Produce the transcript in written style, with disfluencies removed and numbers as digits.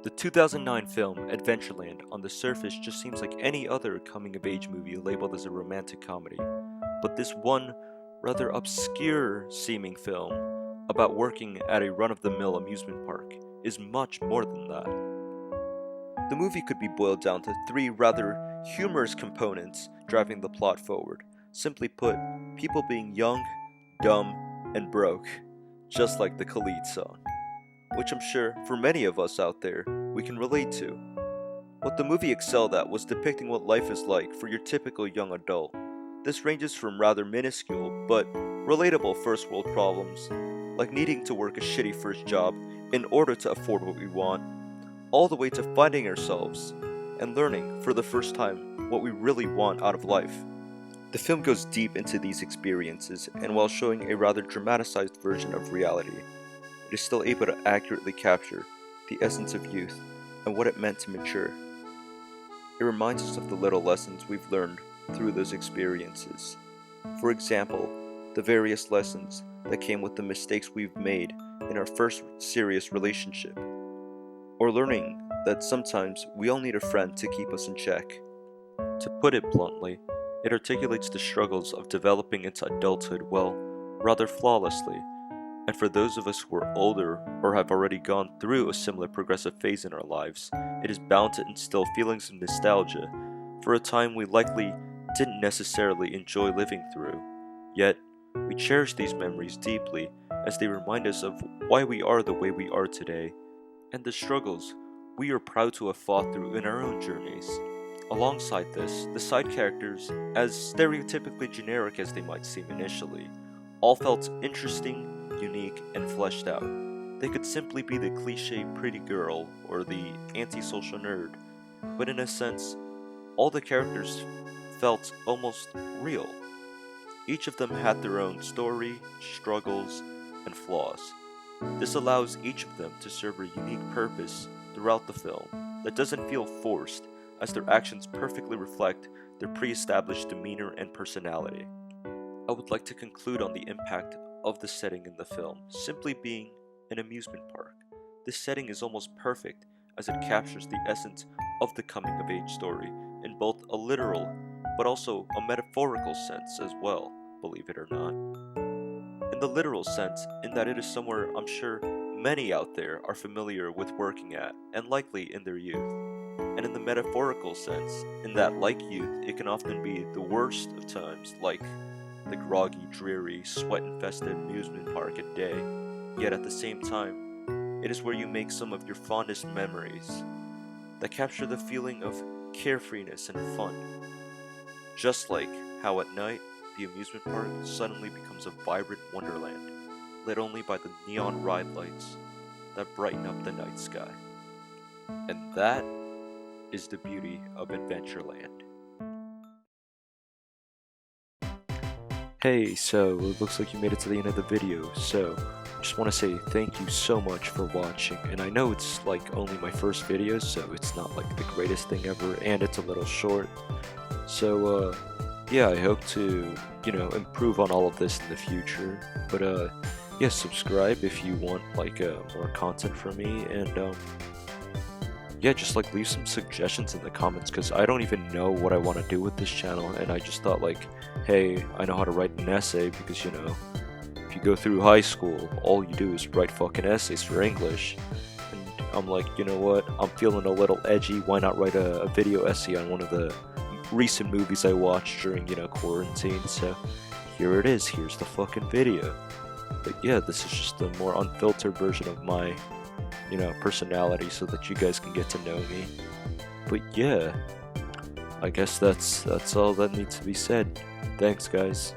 The 2009 film Adventureland on the surface just seems like any other coming-of-age movie labeled as a romantic comedy, but this one rather obscure-seeming film about working at a run-of-the-mill amusement park is much more than that. The movie could be boiled down to three rather humorous components driving the plot forward. Simply put, people being young, dumb, and broke, just like the Khalid song, which I'm sure, for many of us out there, we can relate to. What the movie excelled at was depicting what life is like for your typical young adult. This ranges from rather minuscule, but relatable first world problems, like needing to work a shitty first job in order to afford what we want, all the way to finding ourselves and learning for the first time what we really want out of life. The film goes deep into these experiences, and while showing a rather dramatized version of reality, it is still able to accurately capture the essence of youth and what it meant to mature. It reminds us of the little lessons we've learned through those experiences. For example, the various lessons that came with the mistakes we've made in our first serious relationship, or learning that sometimes we all need a friend to keep us in check. To put it bluntly, it articulates the struggles of developing into adulthood rather flawlessly. And for those of us who are older or have already gone through a similar progressive phase in our lives, it is bound to instill feelings of nostalgia for a time we likely didn't necessarily enjoy living through. Yet, we cherish these memories deeply as they remind us of why we are the way we are today, and the struggles we are proud to have fought through in our own journeys. Alongside this, the side characters, as stereotypically generic as they might seem initially, all felt interesting, unique, and fleshed out. They could simply be the cliche pretty girl or the antisocial nerd, but in a sense, all the characters felt almost real. Each of them had their own story, struggles, and flaws. This allows each of them to serve a unique purpose throughout the film that doesn't feel forced, as their actions perfectly reflect their pre-established demeanor and personality. I would like to conclude on the impact of the setting in the film, simply being an amusement park. This setting is almost perfect as it captures the essence of the coming-of-age story in both a literal but also a metaphorical sense as well, believe it or not. In the literal sense, in that it is somewhere I'm sure many out there are familiar with working at, and likely in their youth. And in the metaphorical sense, in that like youth, it can often be the worst of times, like the groggy, dreary, sweat-infested amusement park at day, yet at the same time, it is where you make some of your fondest memories that capture the feeling of carefreeness and fun. Just like how at night, the amusement park suddenly becomes a vibrant wonderland, lit only by the neon ride lights that brighten up the night sky. And that is the beauty of Adventureland. Hey, so it looks like you made it to the end of the video, so I just want to say thank you so much for watching, and I know it's like only my first video, so it's not like the greatest thing ever, and it's a little short, so yeah, I hope to, improve on all of this in the future, but yeah, subscribe if you want like more content from me, and yeah, just like leave some suggestions in the comments, because I don't even know what I want to do with this channel, and I just thought like, hey, I know how to write an essay, because if you go through high school, all you do is write fucking essays for English, and I'm like, you know what, I'm feeling a little edgy, why not write a video essay on one of the recent movies I watched during, quarantine, so here it is, here's the fucking video. But yeah, this is just a more unfiltered version of my personality, so that you guys can get to know me. But yeah, I guess that's all that needs to be said. Thanks, guys.